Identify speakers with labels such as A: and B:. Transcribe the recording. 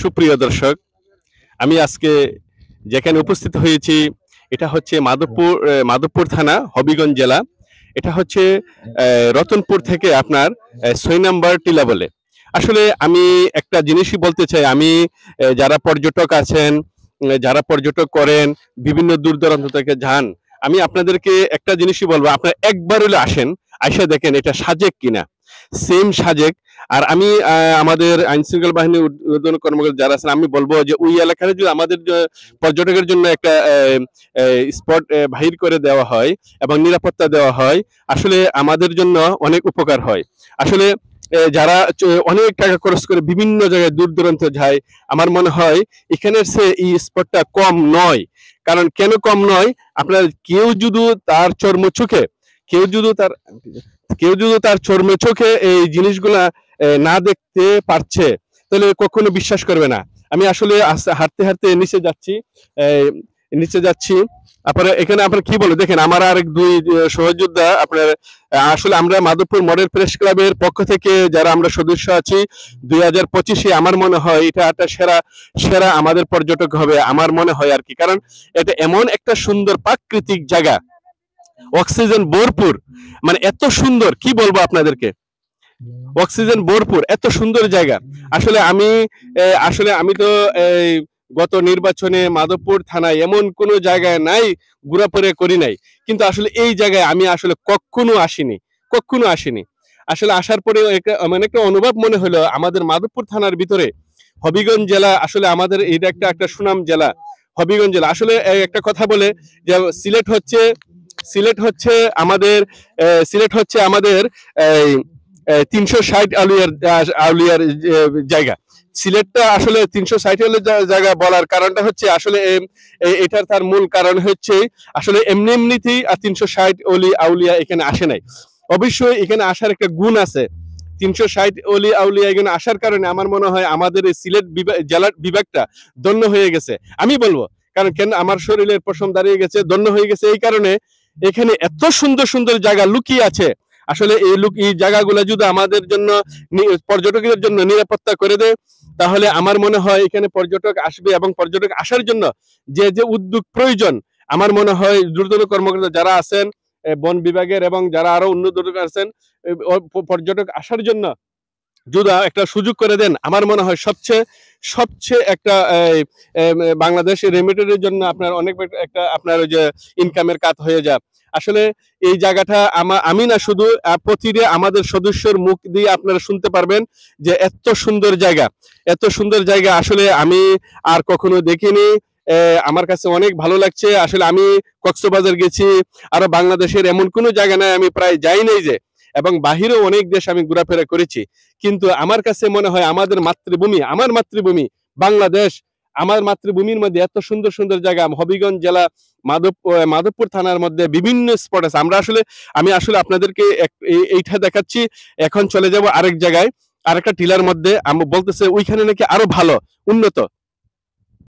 A: সুপ্রিয় দর্শক, আমি আজকে যেখানে উপস্থিত হয়েছি এটা হচ্ছে মাধবপুর থানা, হবিগঞ্জ জেলা। এটা হচ্ছে রতনপুর থেকে আপনার ৬ নম্বর টিলা বলে। আসলে আমি একটা জিনিসই বলতে চাই, আমি যারা পর্যটক আছেন, যারা পর্যটক করেন, বিভিন্ন দূর দূরান্ত থেকে যান, আমি আপনাদেরকে একটা জিনিসই বলবো, আপনারা একবার হলে আসেন, আইসা দেখেন এটা সাজেক কিনা, সেম সাজেক। আর আমি আমাদের আইন শৃঙ্খলা বাহিনী ঊর্ধ্বতন কর্মকর্তা যারা আছেন, আমি বলবো যে ওই এলাকায় যদি আমাদের পর্যটকের জন্য একটা স্পট বাহির করে দেওয়া হয় এবং নিরাপত্তা দেওয়া হয়, আসলে আমাদের জন্য অনেক উপকার হয়। আসলে যারা অনেক টাকা খরচ করে বিভিন্ন জায়গায় দূর দূরান্ত যায়, আমার মনে হয় এখানের সে এই স্পটটা কম নয়। কারণ কেন কম নয়, আপনার কেউ যদি তার চর্মচোখে কেউ যদি তার কেউ যদি তার চর্মচোখে এই জিনিসগুলা না দেখতে পারছে, তাহলে কখনো বিশ্বাস করবে না। আমি আসলে হাঁটতে হাঁটতে নিচে যাচ্ছি। আপনারা এখানে আপনারা কি বলে দেখেন, আমার আরেক দুই সহযোদ্ধা আপনার, আসলে আমরা মাধবপুর মডেল প্রেস ক্লাবের পক্ষ থেকে যারা আমরা সদস্য আছি, 2025-এ আমার মনে হয় এটা একটা সেরা সেরা আমাদের পর্যটক হবে আমার মনে হয় আর কি। কারণ এটা এমন একটা সুন্দর প্রাকৃতিক জায়গা, অক্সিজেন ভরপুর, মানে এত সুন্দর কি বলবো আপনাদেরকে, অক্সিজেন ভরপুর এত সুন্দর জায়গা। আসলে আমি তো গত নির্বাচনে মাধবপুর থানায় এমন কোনো জায়গায় নাই ঘোরাফেরা করি নাই, কিন্তু আসলে এই জায়গায় আমি আসলে কখনো আসিনি। আসলে আসার পরে মানে একটা অনুভব মনে হলো, আমাদের মাধবপুর থানার ভিতরে হবিগঞ্জ জেলা, আসলে আমাদের এটা একটা সুনাম জেলা, হবিগঞ্জ জেলা। আসলে একটা কথা বলে যে সিলেট হচ্ছে আমাদের 360 আউলিয়ার জায়গা। সিলেটটা আসলে 360 জায়গা বলার কারণটা হচ্ছে, আসলে এটার তার মূল কারণ হচ্ছে আসলে এমনিতেই 360 অলি আউলিয়া এখানে আসে নাই। অবশ্যই এখানে আসার একটা গুণ আছে। 360 অলি আউলিয়া এখানে আসার কারণে আমার মনে হয় আমাদের এই সিলেট জেলার বিভাগটা ধন্য হয়ে গেছে, আমি বলবো। কারণ কেন আমার শরীরের পশম দাঁড়িয়ে গেছে, ধন্য হয়ে গেছে এই কারণে এখানে এত সুন্দর সুন্দর জায়গা লুকিয়ে আছে। আসলে এই জায়গাগুলো যদি আমাদের জন্য, পর্যটকদের জন্য নিরাপত্তা করে দেয়, তাহলে আমার মনে হয় এখানে পর্যটক আসবে। এবং পর্যটক আসার জন্য যে যে উদ্যোগ প্রয়োজন, আমার মনে হয় ঊর্ধ্বতন কর্মকর্তা যারা আছেন বন বিভাগের এবং যারা আরো উন্নত আছেন, পর্যটক আসার জন্য যদি একটা সুযোগ করে দেন, আমার মনে হয় সবচেয়ে একটা বাংলাদেশ রেমিটেন্সের জন্য আপনার অনেক একটা আপনার ওই যে ইনকামের কাজ হয়ে যায়। আসলে এই জায়গাটা আমি না, শুধু প্রতিদিন আমাদের সদস্যর মুখ দিয়ে আপনারা শুনতে পারবেন যে এত সুন্দর জায়গা আসলে আমি আর কখনো দেখিনি। আমার কাছে অনেক ভালো লাগছে। আসলে আমি কক্সবাজার গেছি, আরো বাংলাদেশের এমন কোনো জায়গা নাই আমি প্রায় যাই নাই যে, এবং বাহিরেও অনেক দেশ আমি ঘোরাফেরা করেছি, কিন্তু আমার কাছে মনে হয় আমার মাতৃভূমি বাংলাদেশ, আমার মাতৃভূমির মধ্যে এত সুন্দর সুন্দর জায়গা, হবিগঞ্জ জেলা মাধবপুর থানার মধ্যে বিভিন্ন স্পট আছে। আমি আসলে আপনাদেরকে এইটা দেখাচ্ছি। এখন চলে যাব আরেক জায়গায়, আরেকটা টিলার মধ্যে। আমি বলতেছে ওইখানে নাকি আরো ভালো উন্নত